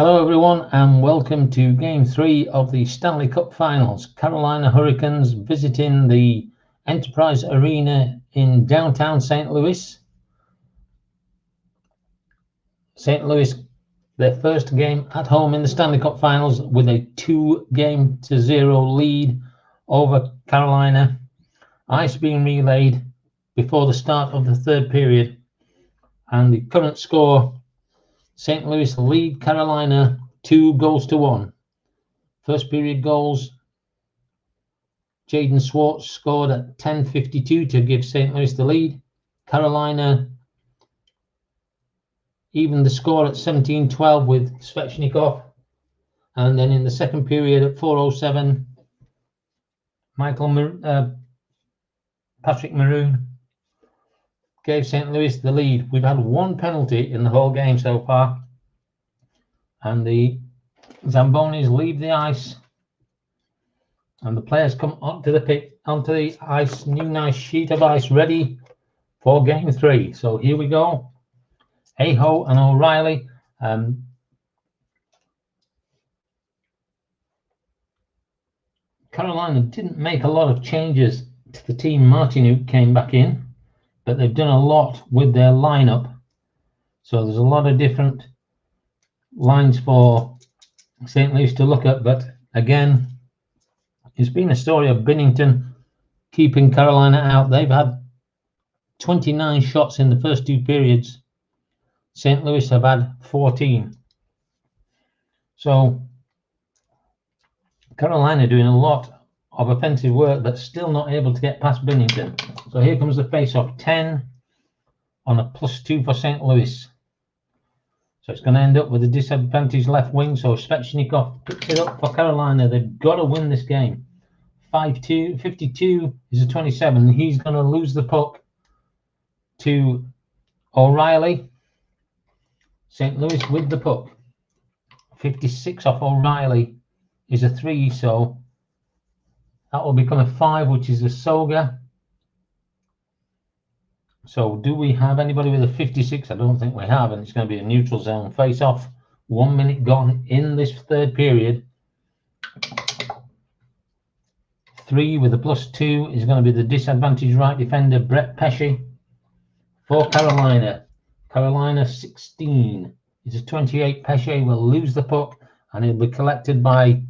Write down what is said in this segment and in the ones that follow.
Hello everyone and welcome to Game 3 of the Stanley Cup Finals. Carolina Hurricanes visiting the Enterprise Arena in downtown St. Louis. St. Louis, their first game at home in the Stanley Cup Finals with a 2-0 lead over Carolina. Ice being relayed before the start of the third period. And the current score, St. Louis lead Carolina 2-1. First period goals, Jaden Swartz scored at 10:52 to give St. Louis the lead. Carolina evened the score at 17-12 with Svechnikov. And then in the second period at 4:07, Patrick Maroon gave St. Louis the lead. We've had one penalty in the whole game so far. And the Zambonis leave the ice. And the players come onto the ice, new nice sheet of ice ready for Game 3. So here we go. Aho and O'Reilly. Carolina didn't make a lot of changes to the team. Martinuk came back in, but they've done a lot with their lineup. So there's a lot of different lines for St. Louis to look at. But again, it's been a story of Binnington keeping Carolina out. They've had 29 shots in the first two periods. St. Louis have had 14. So Carolina doing a lot of offensive work, but still not able to get past Binnington. So here comes the face-off. 10 on a +2 for St. Louis. So it's going to end up with a disadvantaged left wing. So Svechnikov picks it up for Carolina. They've got to win this game. 5-2, 52 is a 27. He's going to lose the puck to O'Reilly. St. Louis with the puck. 56 off O'Reilly is a 3, so that will become a 5, which is a Soga. So do we have anybody with a 56? I don't think we have, and it's going to be a neutral zone face-off. 1 minute gone in this third period. 3 with a +2 is going to be the disadvantaged right defender, Brett Pesce. For Carolina. Carolina 16 is a 28. Pesce will lose the puck, and it'll be collected by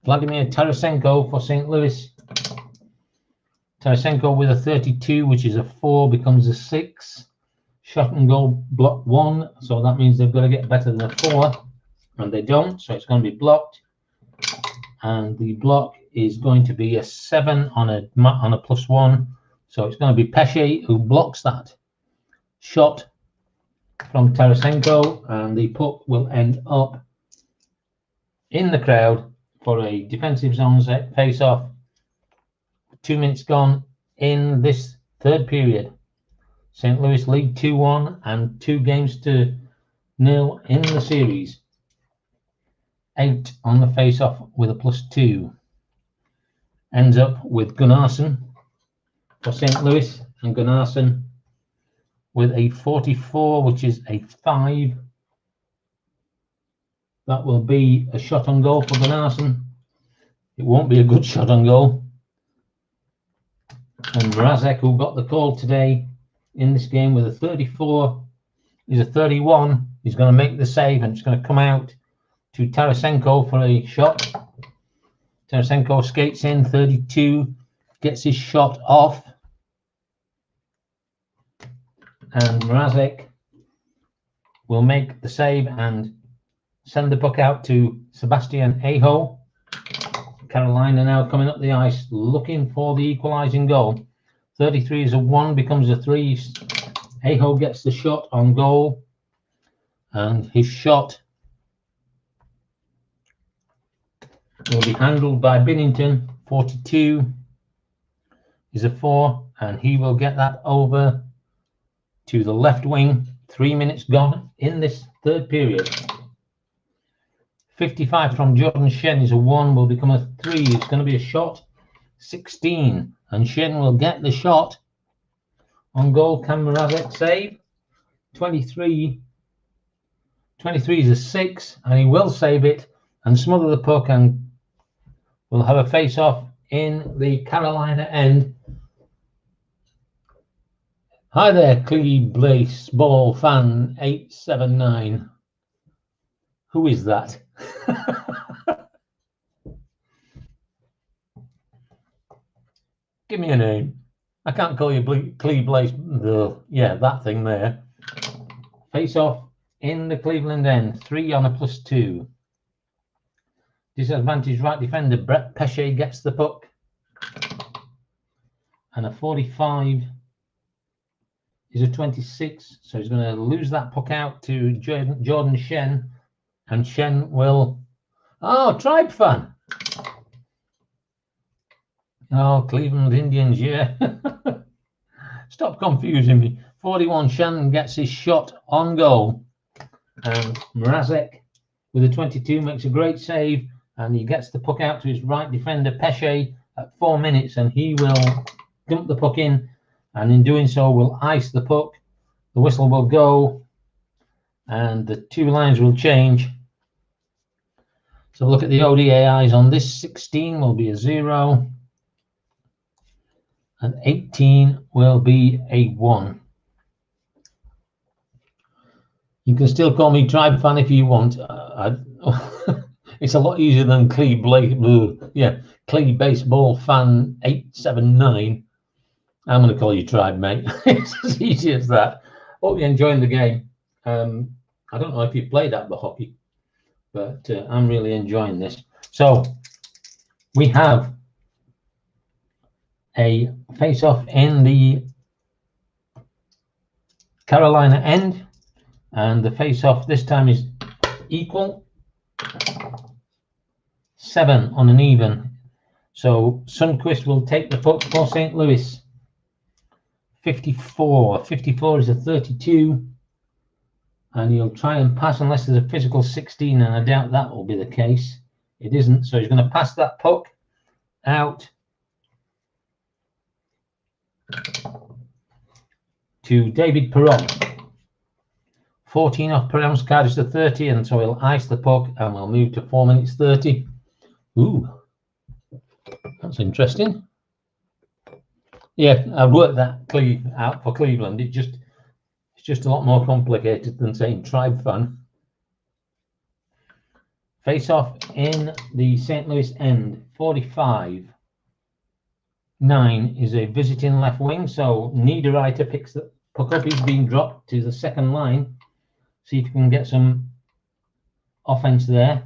Vladimir Tarasenko for St. Louis. Tarasenko with a 32, which is a 4, becomes a 6. Shot and goal block 1, so that means they've got to get better than a 4, and they don't, so it's going to be blocked. And the block is going to be a 7 on a +1, so it's going to be Pesce who blocks that shot from Tarasenko, and the puck will end up in the crowd for a defensive zone face-off. 2 minutes gone in this third period. St. Louis lead 2-1 and 2-0 in the series. 8 on the face-off with a +2. Ends up with Gunnarsson for St. Louis, and Gunnarsson with a 44, which is a 5. That will be a shot on goal for Gunnarsson. It won't be a good shot on goal. And Mrazek, who got the call today in this game with a 34, is a 31. He's going to make the save, and it's going to come out to Tarasenko for a shot. Tarasenko skates in, 32, gets his shot off. And Mrazek will make the save and send the puck out to Sebastian Aho. Carolina now coming up the ice, looking for the equalizing goal. 33 is a 1, becomes a 3. Aho gets the shot on goal, and his shot will be handled by Binnington. 42 is a 4, and he will get that over to the left wing. 3 minutes gone in this third period. 55 from Jordan Shen is a 1, will become a 3. It's going to be a shot. 16, and Shen will get the shot on goal. Can Mrazek save? 23 23 is a 6, and he will save it and smother the puck, and we'll have a face-off in the Carolina end. Hi there, Clee Ball fan 879. Who is that? Give me a name. I can't call you Clee Blaze. Yeah, that thing there. Face off in the Cleveland end. 3 on a +2. Disadvantage right defender Brett Pesce gets the puck. And a 45 is a 26. So he's going to lose that puck out to Jordan Shen. And Shen will... Oh, Tribe fan. Oh, Cleveland Indians, yeah. Stop confusing me. 41, Shannon gets his shot on goal. And Mrazek with a 22 makes a great save. And he gets the puck out to his right defender, Pesce, at 4 minutes. And he will dump the puck in. And in doing so, will ice the puck. The whistle will go. And the 2 lines will change. So look at the ODAIs on this. 16 will be a 0. And 18 will be a 1. You can still call me Tribe fan if you want. It's a lot easier than Clee Baseball fan 879. I'm going to call you Tribe, mate. It's as easy as that. Hope you're enjoying the game. I don't know if you played at the hockey, but I'm really enjoying this. So we have a face-off in the Carolina end, and the face-off this time is equal. 7 on an even. So Sundqvist will take the puck for St. Louis. 54. 54 is a 32, and he'll try and pass unless there's a physical 16, and I doubt that will be the case. It isn't, so he's going to pass that puck out to David Perron. 14 off Perron's card is the 30, and so he'll ice the puck, and we'll move to 4 minutes 30. Ooh, that's interesting. Yeah, I've worked that out for Cleveland. It's just a lot more complicated than saying Tribe fan. Face off in the St. Louis end. 45. 9 is a visiting left wing, so Niederreiter picks the puck up. He's being dropped to the second line. See if you can get some offense there.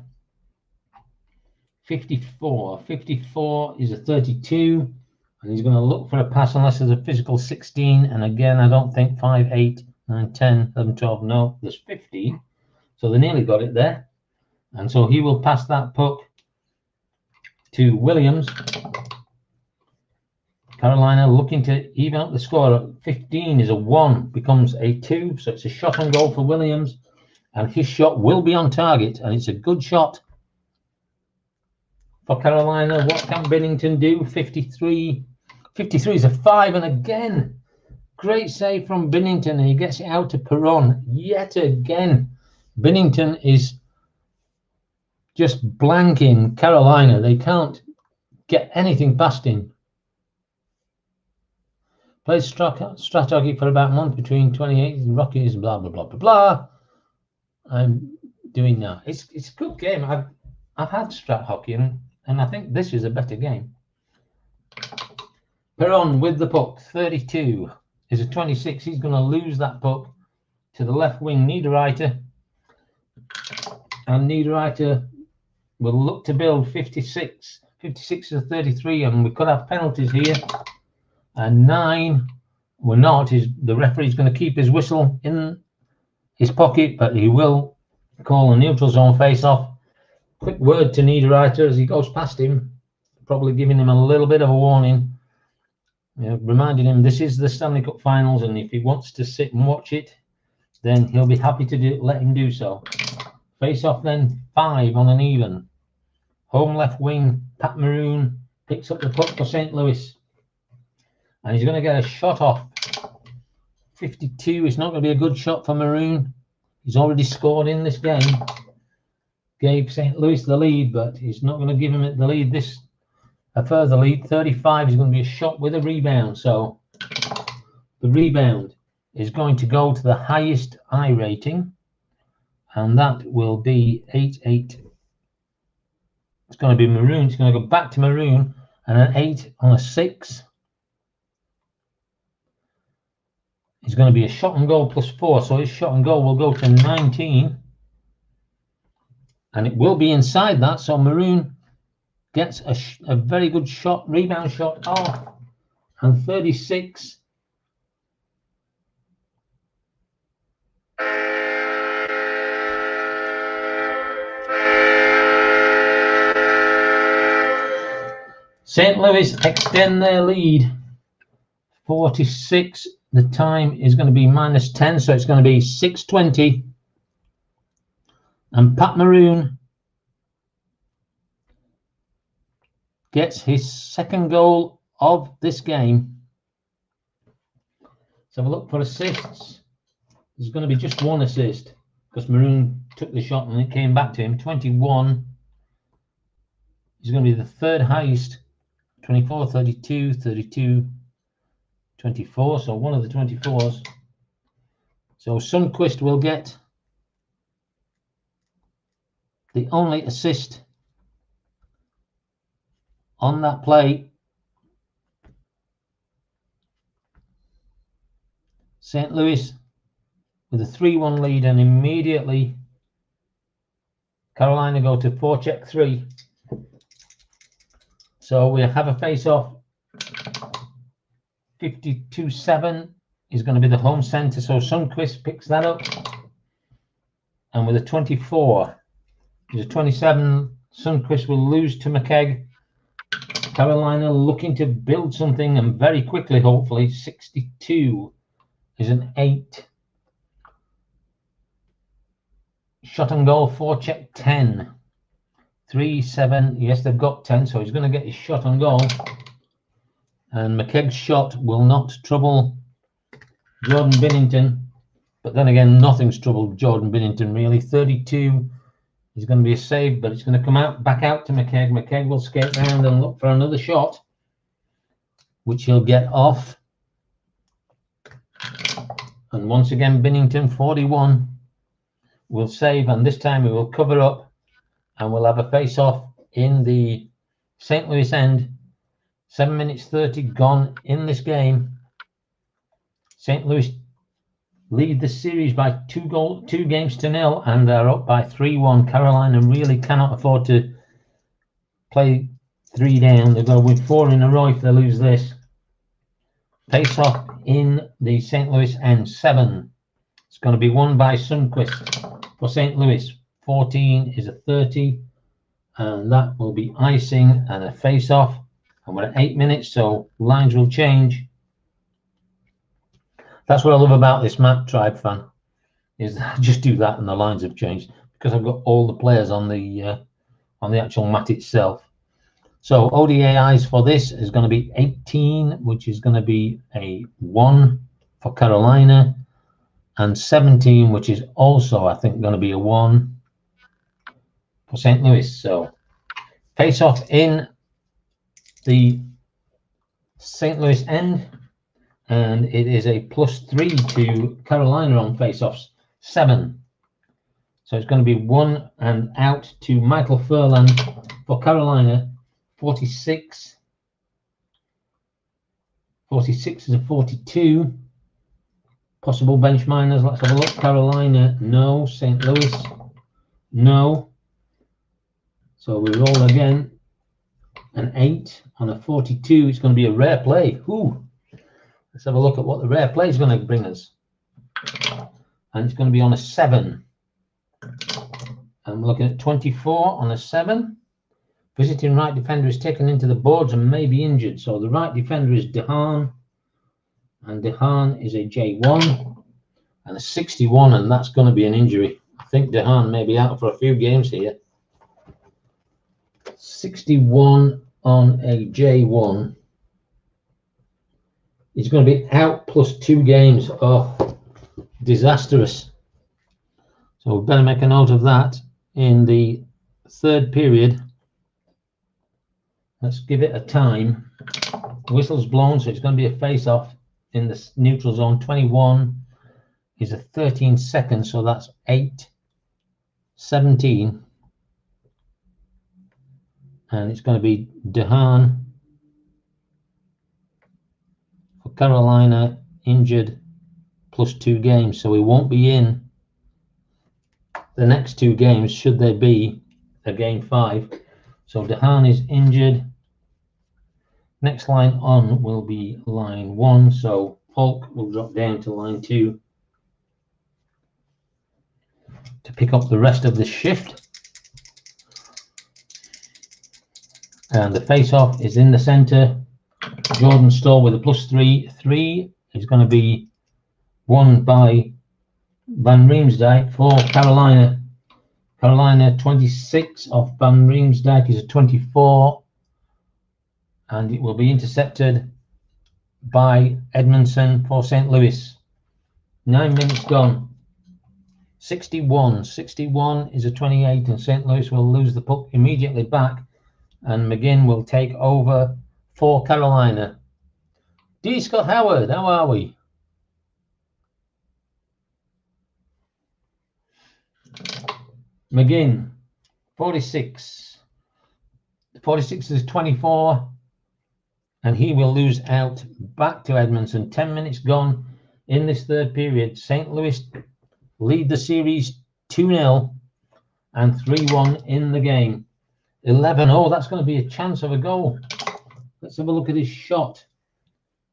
54. 54 is a 32, and he's going to look for a pass unless there's a physical 16. And again, I don't think 5, 8, 9, 10, 11, 12. No, there's 15. So they nearly got it there. And so he will pass that puck to Williams. Carolina looking to even up the score. 15 is a 1, becomes a 2. So it's a shot on goal for Williams. And his shot will be on target. And it's a good shot for Carolina. What can Binnington do? 53. 53 is a 5. And again, great save from Binnington. And he gets it out to Perron yet again. Binnington is just blanking Carolina. They can't get anything past him. Played strat hockey for about a month between 28 and Rockies, blah, blah, blah, blah, blah. I'm doing now. It's a good game. I've had strat hockey, and I think this is a better game. Perron with the puck. 32 is a 26. He's going to lose that puck to the left wing, Niederreiter. And Niederreiter will look to build 56. 56 is a 33, and we could have penalties here. And 9, we're not. The referee's going to keep his whistle in his pocket, but he will call a neutral zone face-off. Quick word to Niederreiter as he goes past him, probably giving him a little bit of a warning. Reminding him this is the Stanley Cup Finals, and if he wants to sit and watch it, then he'll be happy to let him do so. Face-off then, 5 on an even. Home left wing, Pat Maroon picks up the puck for St. Louis. And he's going to get a shot off. 52 is not going to be a good shot for Maroon. He's already scored in this game. Gave St. Louis the lead, but he's not going to give him the lead. A further lead. 35 is going to be a shot with a rebound. So the rebound is going to go to the highest I rating, and that will be 8-8. It's going to be maroon. It's going to go back to maroon, and an 8 on a 6 is going to be a shot and goal plus 4. So his shot and goal will go to 19, and it will be inside that. So maroon gets a very good shot, rebound shot off, and 36. St. Louis extend their lead. 46. The time is going to be -10, so it's going to be 6:20. And Pat Maroon gets his second goal of this game. Let's have a look for assists. There's going to be just one assist because Maroon took the shot and it came back to him. 21 is going to be the third highest. 24, 32, 32, 24. So one of the 24s. So Sundqvist will get the only assist on that play. St. Louis with a 3-1 lead, and immediately Carolina go to forecheck 3. So we have a face-off. 52-7 is going to be the home center. So Sundqvist picks that up, and with a 24, there's a 27. Sundqvist will lose to McKegg. Carolina looking to build something, and very quickly, hopefully. 62 is an 8. Shot and goal, forecheck 10. 3-7. Yes, they've got 10, so he's going to get his shot and goal. And McKegg's shot will not trouble Jordan Binnington. But then again, nothing's troubled Jordan Binnington, really. 32 is going to be a save, but it's going to come back out to McKegg. McKegg will skate round and look for another shot, which he'll get off. And once again, Binnington, 41, will save, and this time he will cover up, and we'll have a face-off in the St. Louis end. 7 minutes 30 gone in this game. St. Louis lead the series by 2 games to 0, and they're up by 3-1. Carolina really cannot afford to play 3 down. They've got to win 4 in a row if they lose this. Face-off in the St. Louis end, 7. It's going to be won by Sundqvist for St. Louis. 14 is a 30, and that will be icing and a face-off. And we're at 8 minutes, so lines will change. That's what I love about this map, Tribe fan, is I just do that and the lines have changed because I've got all the players on the actual mat itself. So ODIs for this is going to be 18, which is going to be a 1 for Carolina, and 17, which is also, I think, going to be a 1 for St. Louis. So face off in the St. Louis end, and it is a +3 to Carolina on face-offs, 7. So it's going to be 1 and out to Michael Furlan for Carolina. 46. 46 is a 42. Possible bench minors. Let's have a look. Carolina, no. St. Louis, no. So we roll again. An 8 on a 42. It's going to be a rare play. Ooh. Let's have a look at what the rare play is going to bring us. And it's going to be on a 7. And we're looking at 24 on a 7. Visiting right defender is taken into the boards and may be injured. So the right defender is DeHaan. And DeHaan is a J1 and a 61. And that's going to be an injury. I think DeHaan may be out for a few games here. 61 on a J1. He's going to be out +2 games. Oh, disastrous. So we better make a note of that in the third period. Let's give it a time. The whistle's blown, so it's going to be a face-off in the neutral zone. 21 is a 13 seconds, so that's 8:17. And it's going to be Dehaan for Carolina, injured, +2 games. So he won't be in the next 2 games, should there be a game 5. So Dehaan is injured. Next line on will be line 1. So Polk will drop down to line 2 to pick up the rest of the shift. And the face-off is in the center. Jordan Stoll with a +3. 3 is going to be won by Van Riemsdyk for Carolina. Carolina 26 off Van Riemsdyk is a 24. And it will be intercepted by Edmondson for St. Louis. 9 minutes gone. 61. 61 is a 28, and St. Louis will lose the puck immediately back. And McGinn will take over for Carolina. D. Scott Howard, how are we? McGinn, 46. 46 is 24, and he will lose out back to Edmondson. 10 minutes gone in this third period. St. Louis lead the series 2-0 and 3-1 in the game. 11. Oh, that's going to be a chance of a goal. Let's have a look at his shot.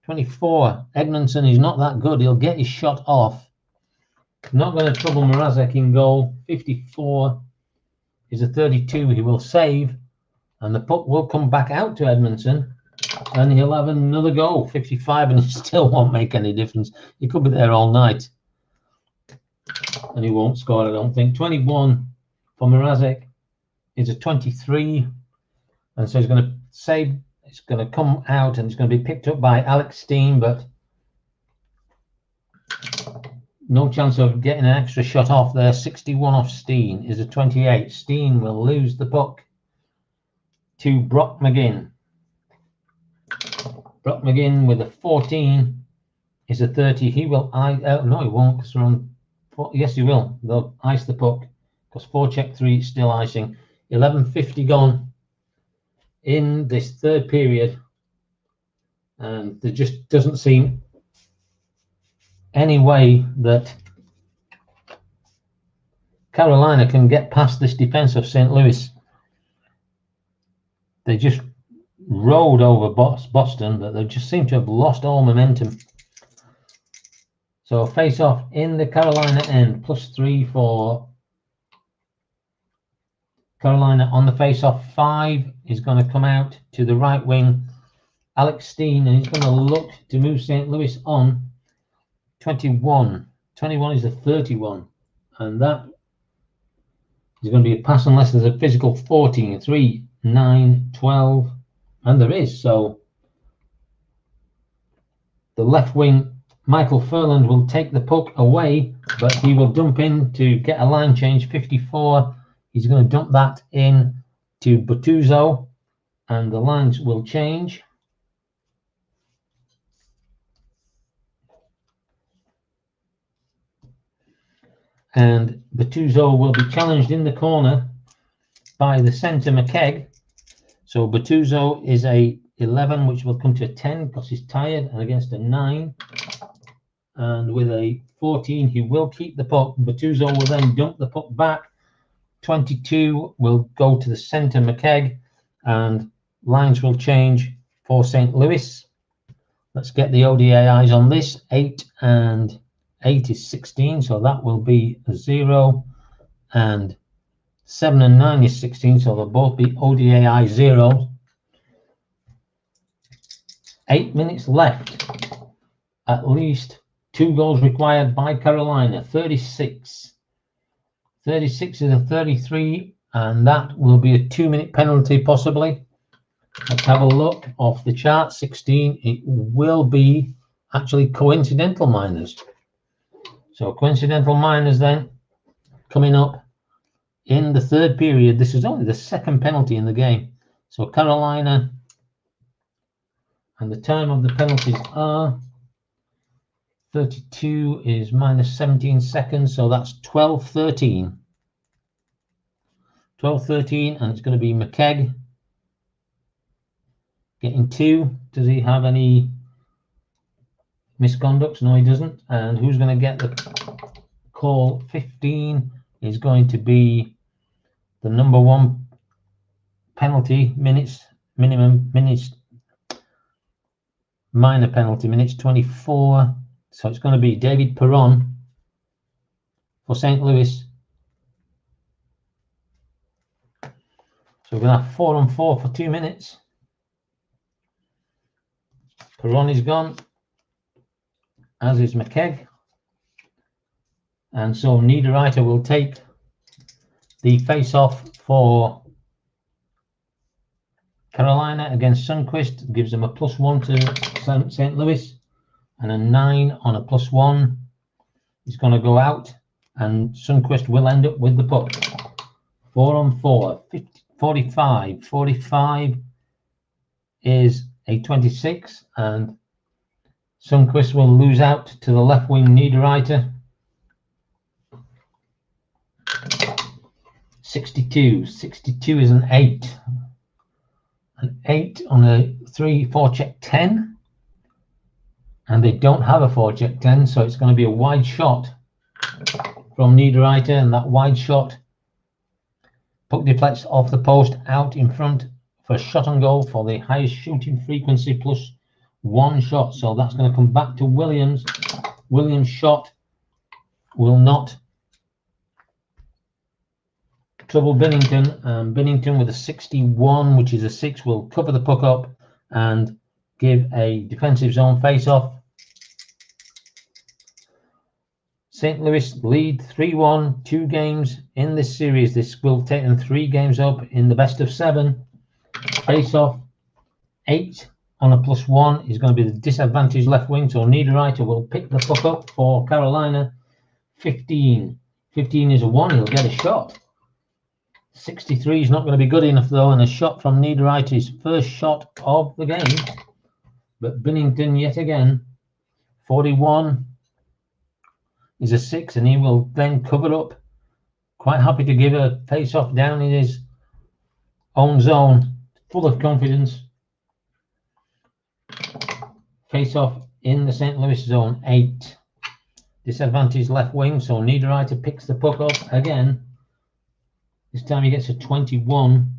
24. Edmondson is not that good. He'll get his shot off. Not going to trouble Mrazek in goal. 54 is a 32. He will save, and the puck will come back out to Edmondson, and he'll have another goal. 55, and he still won't make any difference. He could be there all night, and he won't score, I don't think. 21 for Mrazek is a 23, and so he's going to save. It's going to come out, and it's going to be picked up by Alex Steen, but no chance of getting an extra shot off there. 61 off Steen is a 28. Steen will lose the puck to Brock McGinn. Brock McGinn with a 14 is a 30. He will no, he won't, because we're on. Yes, he will. They'll ice the puck because 4-3 is still icing. 11:50 gone in this third period, and there just doesn't seem any way that Carolina can get past this defense of St. Louis. They just rode over Boston, but they just seem to have lost all momentum. So face off in the Carolina end, +3 for Carolina on the face off. 5 is going to come out to the right wing, Alex Steen, and he's going to look to move St. Louis on. 21 is a 31, and that is going to be a pass unless there's a physical. 14, 3, 9, 12, and there is. So the left wing, Michael Furland, will take the puck away, but he will dump in to get a line change. 54, he's going to dump that in to Bortuzzo, and the lines will change. And Bortuzzo will be challenged in the corner by the centre McKegg. So Bortuzzo is a 11, which will come to a 10 because he's tired, and against a 9. And with a 14, he will keep the puck. Bortuzzo will then dump the puck back. 22 will go to the centre McKegg, and lines will change for St. Louis. Let's get the ODIs on this. 8 and 8 is 16, so that will be a 0, and 7 and 9 is 16, so they'll both be ODI 0. 8 minutes left. At least 2 goals required by Carolina. 36. 36 is a 33, and that will be a 2-minute penalty possibly. Let's have a look off the chart. 16, it will be actually coincidental minors. So coincidental minors then. coming up in the third period. This is only the second penalty in the game. So Carolina, and the time of the penalties are 32 is minus 17 seconds, so that's 12:13. 12:13, and it's going to be McKegg getting 2. Does he have any misconducts? No, he doesn't. And who's going to get the call? 15 is going to be the number 1 penalty minutes, minimum minutes, minor penalty minutes, 24. So it's going to be David Perron for St. Louis. So we're going to have 4-on-4 for 2 minutes. Perron is gone, as is McKegg. And so Niederreiter will take the face-off for Carolina against Sundqvist. Gives them a +1 to St. Louis, and a 9 on a +1. He's going to go out, and Sundqvist will end up with the puck. 4-on-4, 45. 45 is a 26, and Sundqvist will lose out to the left wing Niederreiter. 62. 62 is an 8. An 8 on a 3-4 check 10. And they don't have a 4 check 10, so it's going to be a wide shot from Niederreiter, and that wide shot, puck deflects off the post out in front for shot on goal for the highest shooting frequency +1 shot. So that's going to come back to Williams. Williams' shot will not trouble Binnington. Binnington with a 61, which is a 6, will cover the puck up and give a defensive zone face-off. St. Louis lead 3-1, 2 games in this series. This will take them 3 games up in the best of 7. Face-off, 8 on a +1 is going to be the disadvantaged left wing, so Niederreiter will pick the puck up for Carolina. 15. 15 is a 1, he'll get a shot. 63 is not going to be good enough though, and a shot from Niederreiter, his first shot of the game. But Binnington yet again, 41 is a 6, and he will then cover up. Quite happy to give a face-off down in his own zone, full of confidence. Face-off in the St. Louis zone, 8. Disadvantaged left wing, so Niederreiter picks the puck up again. This time he gets a 21,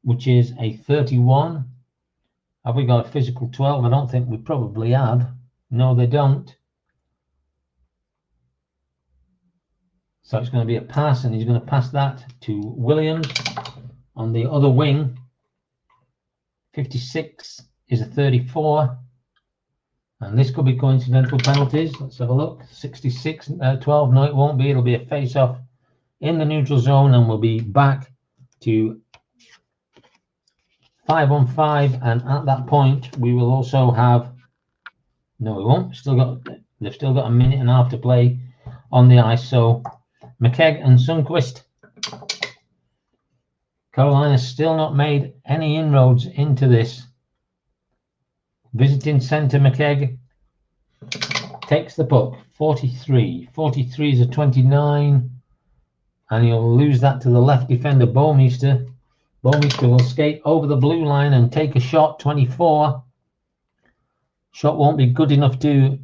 which is a 31. Have we got a physical 12? I don't think we probably have. No, they don't. So it's going to be a pass, and he's going to pass that to Williams on the other wing. 56 is a 34. And this could be coincidental penalties. Let's have a look. 66, 12. No, it won't be. It'll be a face-off in the neutral zone, and we'll be back to 5-on-5. And at that point, we will also have. No, we won't. They've still got a minute and a half to play on the ice. So McKegg and Sundqvist. Carolina's still not made any inroads into this. Visiting center McKegg takes the puck. 43. 43 is a 29. And he'll lose that to the left defender, Bouwmeester. Bouwmeester will skate over the blue line and take a shot. 24. Shot won't be good enough to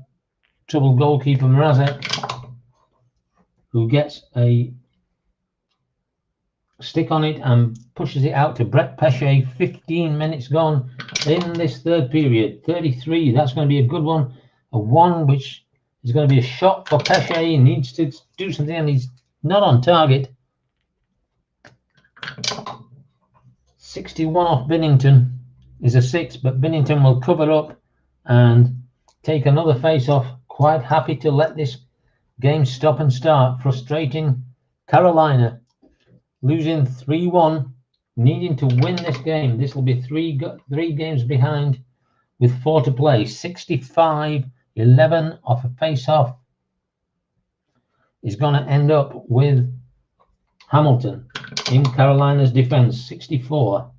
trouble goalkeeper Mrazek, who gets a stick on it and pushes it out to Brett Pesce. 15 minutes gone in this third period. 33, that's going to be a good one. A 1, which is going to be a shot for Pesce. He needs to do something, and he's not on target. 61 off Binnington is a 6, but Binnington will cover up and take another face-off. Quite happy to let this game stop and start. Frustrating Carolina. Losing 3-1, needing to win this game. This will be three games behind with 4 to play. 65-11 off a face-off is going to end up with Hamilton in Carolina's defense. 64.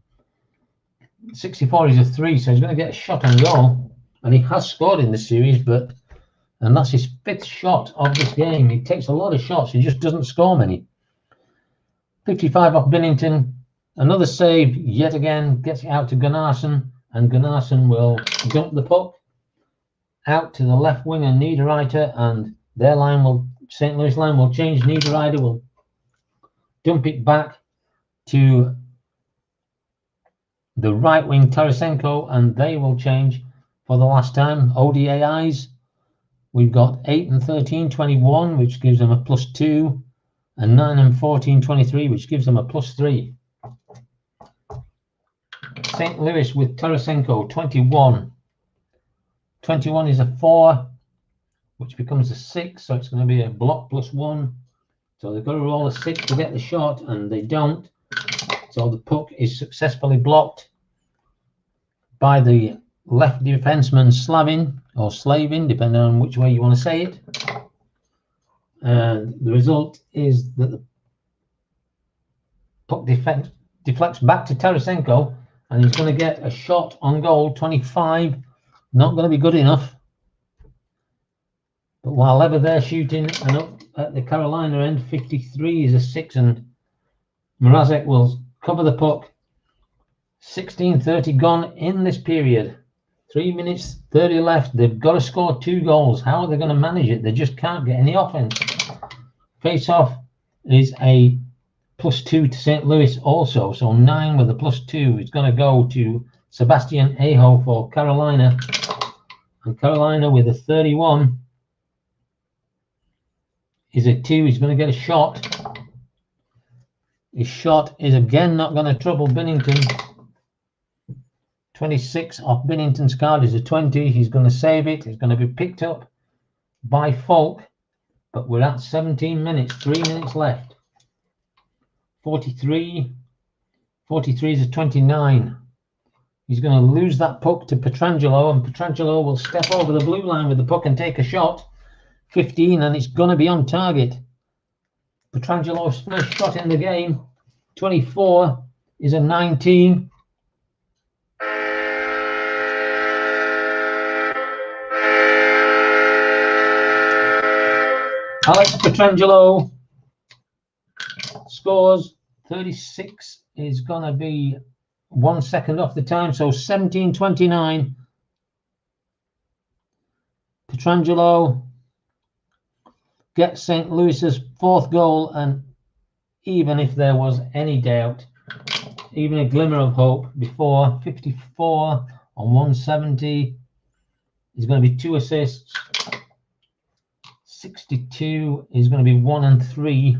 64 is a 3, so he's going to get a shot on goal. And he has scored in the series, and that's his 5th shot of this game. He takes a lot of shots, he just doesn't score many. 55 off Binnington. Another save yet again, gets it out to Gunnarsson, and Gunnarsson will dump the puck out to the left winger Niederreiter, and their line will, St. Louis line will change. Niederreiter will dump it back to the right wing Tarasenko, and they will change for the last time. ODIs, we've got 8 and 13, 21, which gives them a +2, and 9 and 14, 23, which gives them a +3. St. Louis with Tarasenko, 21. 21 is a 4, which becomes a 6, so it's going to be a block +1. So they've got to roll a 6 to get the shot, and they don't. So the puck is successfully blocked by the left defenseman Slavin, or Slavin, depending on which way you want to say it. And the result is that the puck deflects back to Tarasenko, and he's going to get a shot on goal. 25, not going to be good enough. But while ever they're shooting, and up at the Carolina end, 53 is a 6, and Mrazek will cover the puck. 16:30 gone in this period. 3 minutes 30 left. They've got to score 2 goals. How are they going to manage it? They just can't get any offense. Face-off is a +2 to St. Louis also. So 9 with a +2 is going to go to Sebastian Aho for Carolina. And Carolina with a 31 is a 2. He's going to get a shot. His shot is again not going to trouble Binnington. 26 off Binnington's card is a 20. He's going to save it. It's going to be picked up by Falk. But we're at 17 minutes. 3 minutes left. 43. 43 is a 29. He's going to lose that puck to Pietrangelo, and Pietrangelo will step over the blue line with the puck and take a shot. 15, and it's going to be on target. Pietrangelo's first shot in the game. 24 is a 19. Alex Pietrangelo scores. 36 is going to be 1 second off the time, so 17:29. Pietrangelo gets St. Louis's 4th goal, and even if there was any doubt, even a glimmer of hope before, 54 on 170 is going to be 2 assists. 62 is going to be 1 and 3.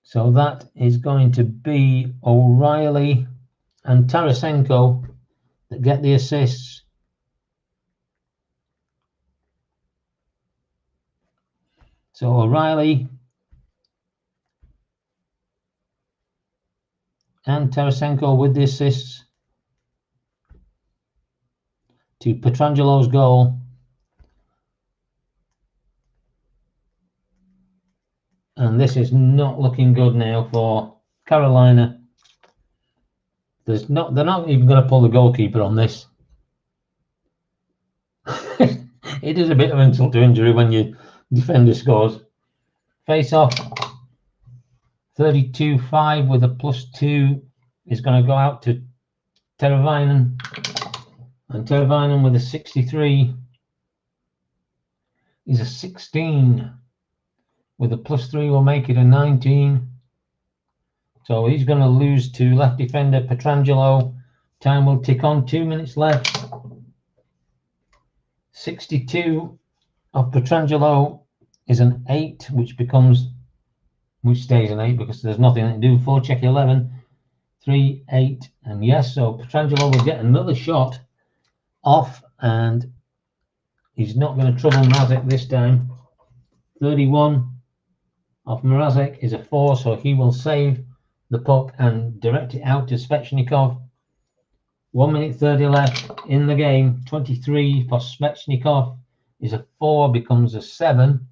So that is going to be O'Reilly and Tarasenko that get the assists. So O'Reilly and Tarasenko with the assists to Pietrangelo's goal. And this is not looking good now for Carolina. They're not even going to pull the goalkeeper on this. It is a bit of insult to injury when your defender scores. Face off. 32-5 with a +2 is going to go out to Teravainen. And Teravainen with a 63 is a 16. With a +3 will make it a 19. So he's going to lose to left defender Pietrangelo. Time will tick on. 2 minutes left. 62 of Pietrangelo is an 8, which stays an 8 because there's nothing to do. 4 check 11, 3, 8, and yes. So Pietrangelo will get another shot off, and he's not going to trouble Mrazek this time. 31 of Mrazek is a 4, so he will save the puck and direct it out to Svechnikov. 1 minute 30 left in the game. 23 for Svechnikov is a 4, becomes a 7.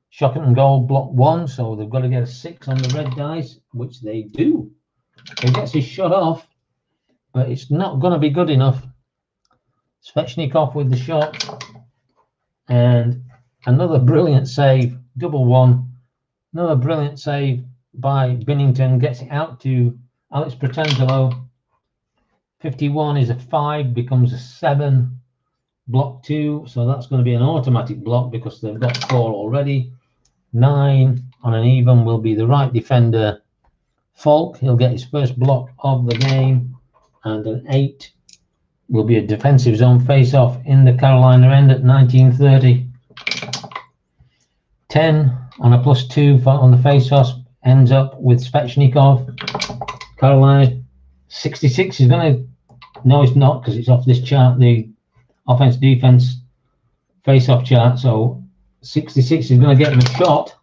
Shot and goal, block 1, so they've got to get a 6 on the red dice, which they do. He gets his shot off, but it's not going to be good enough. Svechnikov with the shot, and another brilliant save, double 1. Another brilliant save by Binnington, gets it out to Alex Pietrangelo. 51 is a 5, becomes a 7. Block 2, so that's going to be an automatic block because they've got 4 already. 9 on an even will be the right defender, Falk. He'll get his first block of the game, and an 8 will be a defensive zone face-off in the Carolina end at 19:30. 10 on a +2 on the face-off ends up with Svechnikov. Carolina 66 is going to, no it's not because it's off this chart, the offense defense face-off chart, so 66 is going to get him a shot.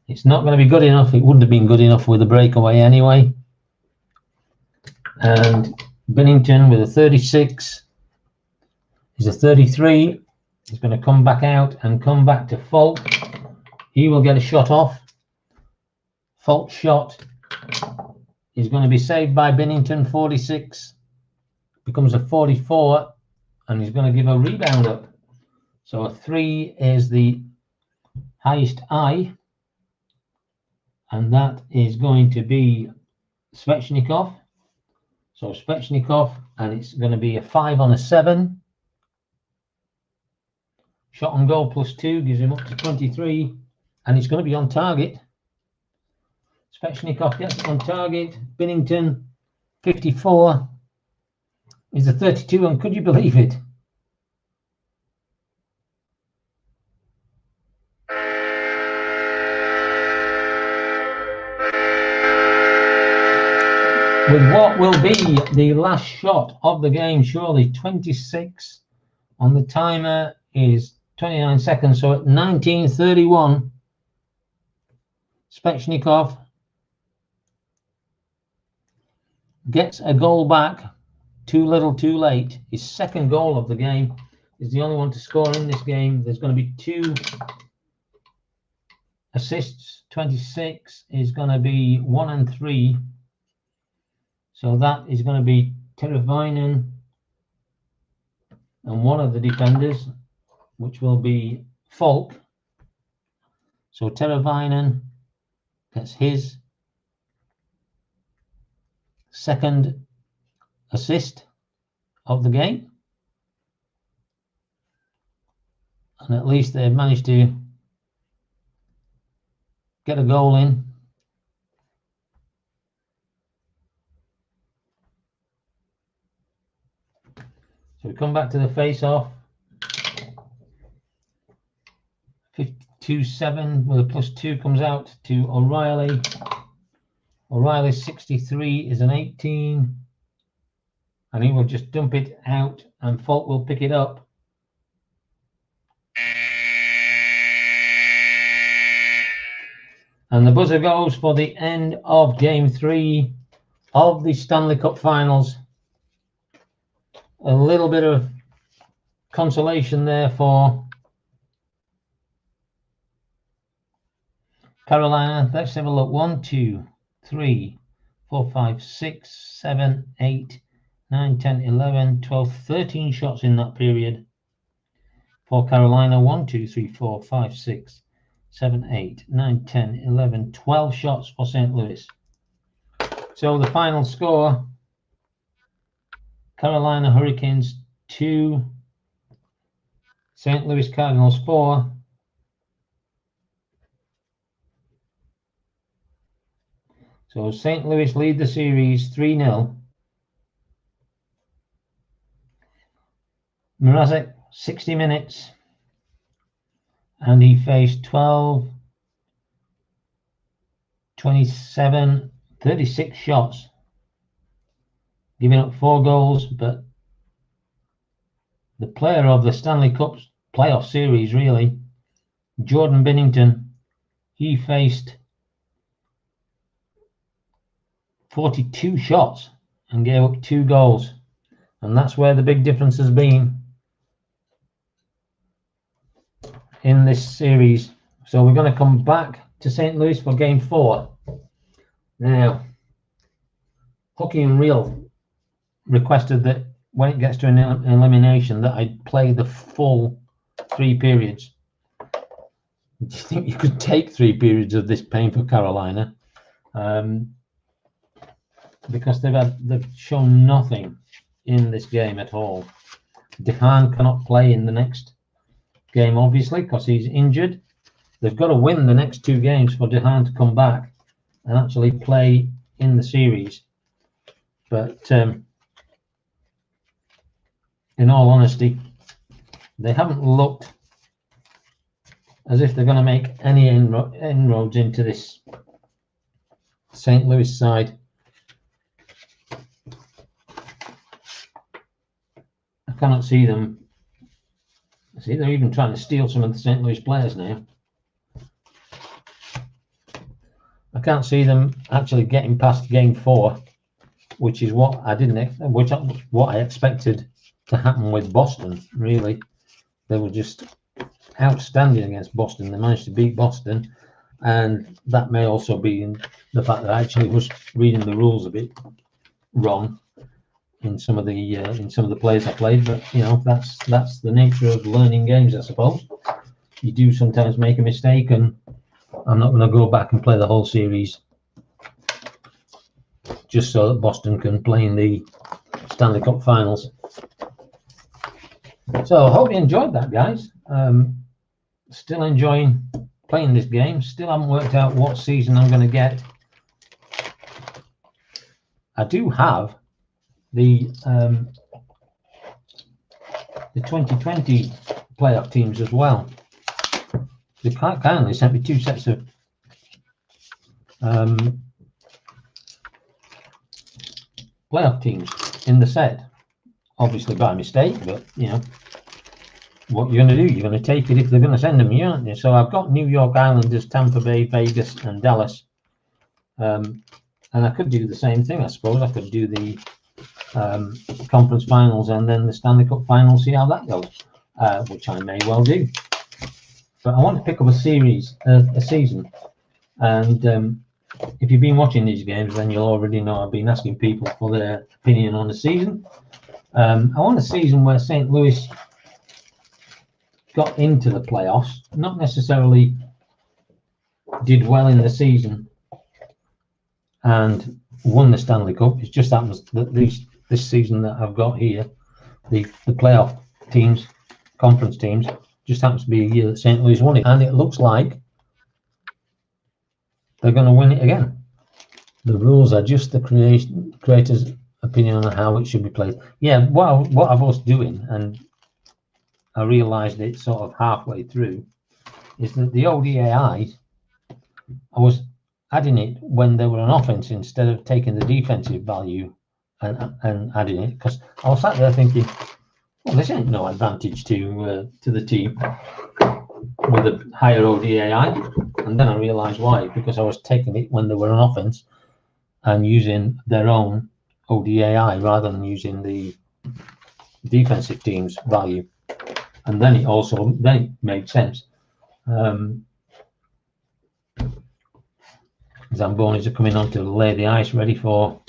It's not going to be good enough. It wouldn't have been good enough with a breakaway anyway. And Binnington with a 36 is a 33. He's going to come back out and come back to Falk. He will get a shot off. Falk's shot is going to be saved by Binnington. 46 becomes a 44, and he's going to give a rebound up. So a 3 is the highest I, and that is going to be Svechnikov. So Svechnikov, and it's going to be a 5 on a 7. Shot on goal +2 gives him up to 23, and he's going to be on target. Svechnikov gets it on target. Binnington, 54, is a 32, and could you believe it? With what will be the last shot of the game, surely 26 on the timer is 29 seconds. So at 19:31, Svechnikov gets a goal back. Too little, too late. His second goal of the game is the only one to score in this game. There's going to be 2 assists. 26 is going to be 1 and 3. So that is going to be Teravainen and one of the defenders, which will be Falk. So Teravainen gets his second assist of the game. And at least they've managed to get a goal in. So we come back to the face-off. 52-7 with a +2 comes out to O'Reilly. O'Reilly's 63 is an 18. And he will just dump it out, and Falk will pick it up. And the buzzer goes for the end of Game 3 of the Stanley Cup Finals. A little bit of consolation there for Carolina. Let's have a look. 1, 2, 3, 4, 5, 6, 7, 8, 9, 10, 11, 12, 13 shots in that period for Carolina. 1, 2, 3, 4, 5, 6, 7, 8, 9, 10, 11, 12 shots for St. Louis. So the final score, Carolina Hurricanes 2, St. Louis Cardinals 4. So St. Louis lead the series 3-0. Mrazek, 60 minutes, and he faced 12, 27, 36 shots, giving up 4 goals, but the player of the Stanley Cup playoff series, really, Jordan Binnington, he faced 42 shots and gave up 2 goals, and that's where the big difference has been in this series. So we're going to come back to St. Louis for game 4. Now, Hockey and Real requested that when it gets to an elimination that I play the full 3 periods. Do you think you could take 3 periods of this pain for Carolina? Because they've shown nothing in this game at all. DeHaan cannot play in the next game, obviously, because he's injured. They've got to win the next 2 games for DeHaan to come back and actually play in the series. But in all honesty, they haven't looked as if they're going to make any inroads into this St. Louis side. I cannot see them. See, they're even trying to steal some of the St. Louis players now. I can't see them actually getting past game 4, which is what I what I expected to happen with Boston. Really, they were just outstanding against Boston. They managed to beat Boston, and that may also be in the fact that I actually was reading the rules a bit wrong in some of the plays I played. But you know, that's the nature of learning games, I suppose. You do sometimes make a mistake, and I'm not going to go back and play the whole series just so that Boston can play in the Stanley Cup Finals. So I hope you enjoyed that, guys. Still enjoying playing this game. Still haven't worked out what season I'm going to get. I do have the 2020 playoff teams as well. They quite kindly sent me 2 sets of playoff teams in the set. Obviously by mistake, but you know what you're going to do. You're going to take it if they're going to send them, aren't you? So I've got New York Islanders, Tampa Bay, Vegas, and Dallas. And I could do the same thing, I suppose. I could do the conference finals and then the Stanley Cup finals, see how that goes, which I may well do. But I want to pick up a season. And if you've been watching these games, then you'll already know I've been asking people for their opinion on the season. I want a season where St. Louis got into the playoffs, not necessarily did well in the season and won the Stanley Cup. It just happens that this season that I've got here, the playoff teams, conference teams, just happens to be a year that St. Louis won it, and it looks like they're going to win it again. The rules are just the creator's opinion on how it should be played. Yeah, what I was doing, and I realised it sort of halfway through, is that the ODAI, I was adding it when they were on offense instead of taking the defensive value and adding it, because I was sat there thinking, well, this ain't no advantage to the team with a higher ODAI. And then I realised why, because I was taking it when they were on offense and using their own ODAI rather than using the defensive team's value. And then it made sense. Zambonis are coming on to lay the ice ready for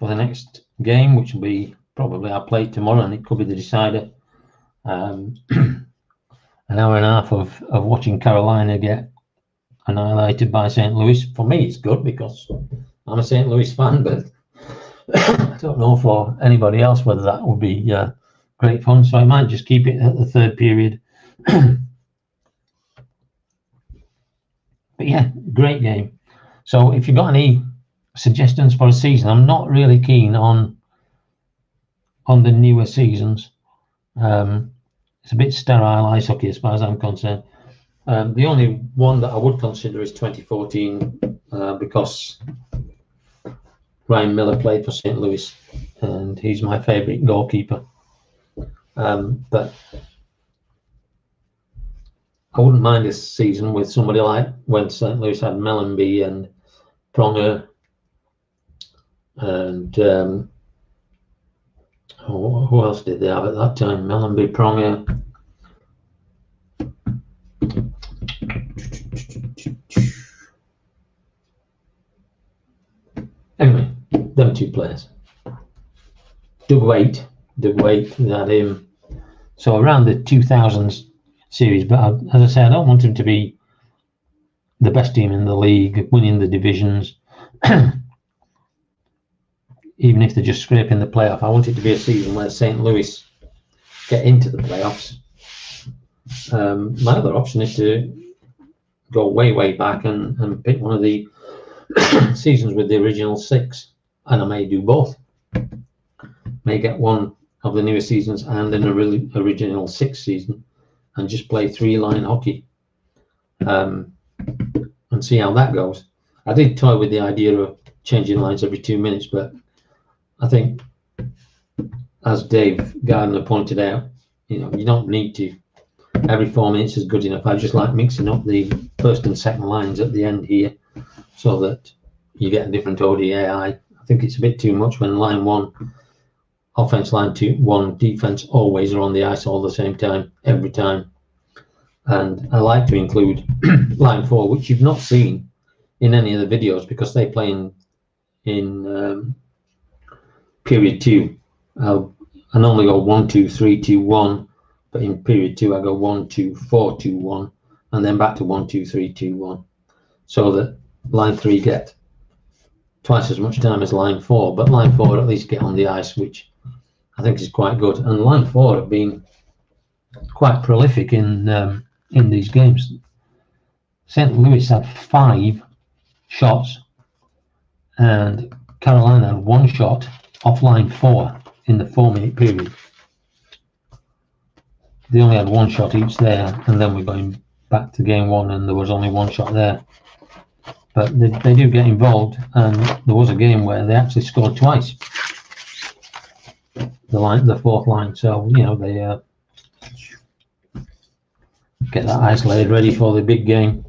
the next game, which will be probably I'll play tomorrow, and it could be the decider. An hour and a half of watching Carolina get annihilated by St. Louis. For me, it's good because I'm a St. Louis fan, but I don't know for anybody else whether that would be great fun. So I might just keep it at the 3rd period. But yeah, great game. So if you've got any suggestions for a season, I'm not really keen on the newer seasons. It's a bit sterile ice hockey as far as I'm concerned. The only one that I would consider is 2014 because Ryan Miller played for St. Louis and he's my favourite goalkeeper. But I wouldn't mind this season with somebody like when St. Louis had Mellenby and Pronger and who else did they have at that time? Mellenby, Pronger, 2 players. Doug Waite, we had him. So around the 2000s series, but as I say, I don't want him to be the best team in the league, winning the divisions, even if they're just scraping the playoff. I want it to be a season where St. Louis get into the playoffs. My other option is to go way back and pick one of the seasons with the original 6, and I may do both. May get one of the newer seasons and an original 6 season, and just play 3-line hockey, and see how that goes. I did toy with the idea of changing lines every 2 minutes, but I think, as Dave Gardner pointed out, you don't need to. Every 4 minutes is good enough. I just like mixing up the first and second lines at the end here, so that you get a different ODI. I think it's a bit too much when line 1, offense, line 2, 1, defense always are on the ice all the same time, every time. And I like to include line 4, which you've not seen in any of the videos because they play in period 2. I normally go 1, 2, 3, 2, 1, but in period 2 I go 1, 2, 4, 2, 1, and then back to 1, 2, 3, 2, 1, so that line 3 get twice as much time as line 4, but line 4 at least get on the ice, which I think is quite good. And line 4 have been quite prolific in these games. St. Louis had 5 shots, and Carolina had 1 shot off line 4 in the 4-minute period. They only had 1 shot each there, and then we're going back to game 1, and there was only 1 shot there. But they do get involved, and there was a game where they actually scored twice. The 4th line, so they get that ice laid ready for the big game.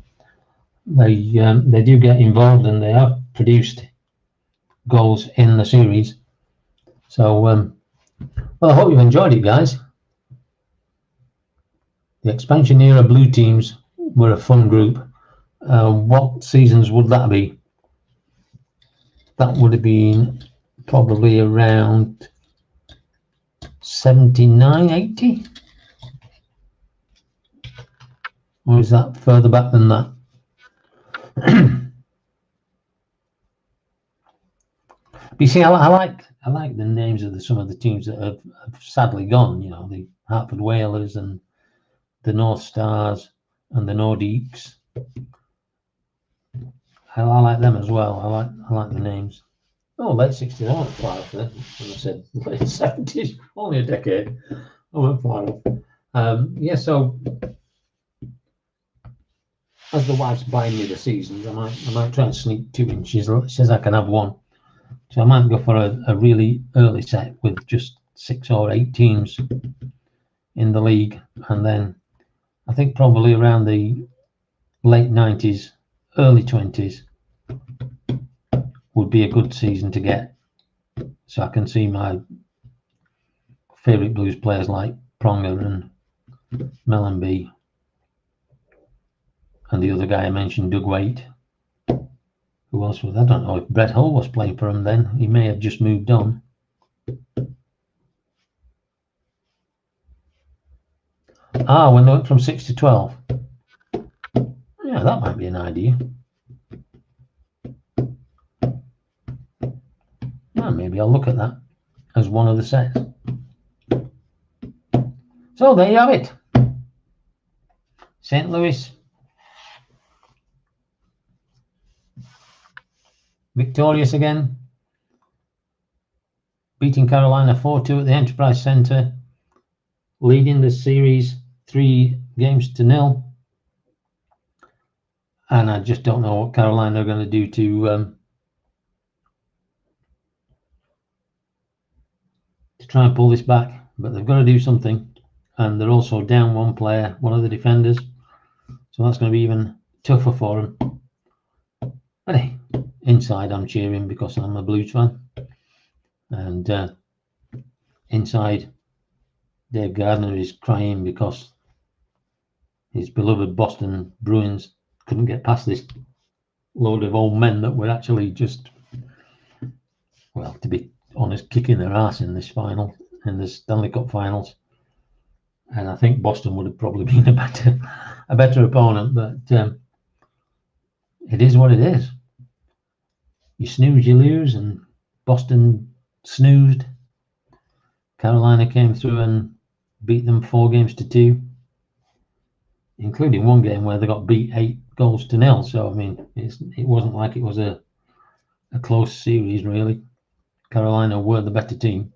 They do get involved, and they have produced goals in the series. So well, I hope you enjoyed it, guys. The expansion era blue teams were a fun group. What seasons would that be? That would have been probably around 79, 80? Or is that further back than that? But you see, I like the names of some of the teams that have sadly gone. The Hartford Whalers and the North Stars and the Nordiques. I like them as well. I like the names. Oh, late 60s. I went far off then. When I said late 70s, only a decade. I went far off. Yeah, so as the wife's buying me the seasons, I might try and sneak 2 in. She says I can have 1. So I might go for a really early set with just 6 or 8 teams in the league. And then I think probably around the late 90s, early 20s would be a good season to get. So I can see my favourite Blues players like Pronger and Mellenby and the other guy I mentioned, Doug Waite. Who else was? I don't know if Brett Hull was playing for him then. He may have just moved on. When they went from 6 to 12. Yeah, that might be an idea. Yeah, maybe I'll look at that as one of the sets. So there you have it. St. Louis victorious again, beating Carolina 4-2 at the Enterprise Center, leading the series 3-0. And I just don't know what Carolina are going to do to try and pull this back, but they've got to do something. And they're also down 1 player, one of the defenders, so that's going to be even tougher for them. But hey, inside I'm cheering because I'm a Blues fan, and inside Dave Gardner is crying because his beloved Boston Bruins couldn't get past this load of old men that were actually just well, to be honest, kicking their ass in this final, in the Stanley Cup finals. And I think Boston would have probably been a better opponent, but it is what it is. You snooze, you lose, and Boston snoozed. Carolina came through and beat them 4-2, including one game where they got beat 8-0. So I mean, it wasn't like it was a close series really. Carolina were the better team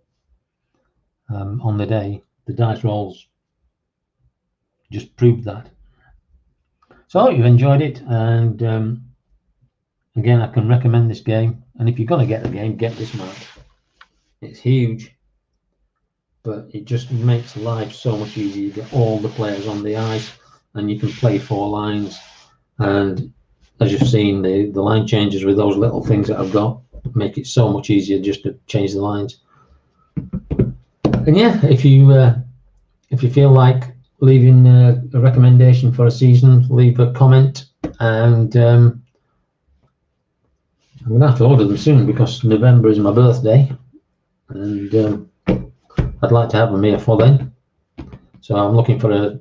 on the day. The dice rolls just proved that. So I hope you've enjoyed it, and again, I can recommend this game. And if you're going to get the game, get this map. It's huge, but it just makes life so much easier. You get all the players on the ice, and you can play 4 lines. And as you've seen, the line changes with those little things that I've got make it so much easier just to change the lines. And yeah, if you feel like leaving a recommendation for a season, leave a comment, and I'm going to have to order them soon because November is my birthday, and I'd like to have them here for then. So I'm looking for a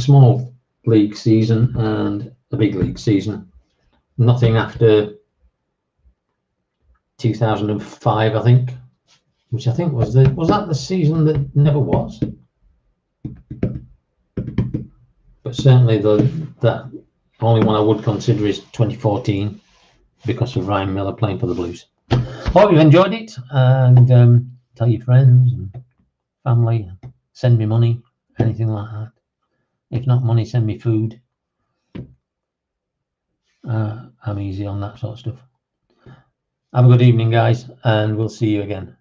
small league season and a big league season. Nothing after 2005, I think, which I think was that the season that never was. But certainly that only one I would consider is 2014 because of Ryan Miller playing for the Blues. Hope you've enjoyed it, and tell your friends and family, send me money, anything like that. If not money, send me food. I'm easy on that sort of stuff. Have a good evening, guys, and we'll see you again.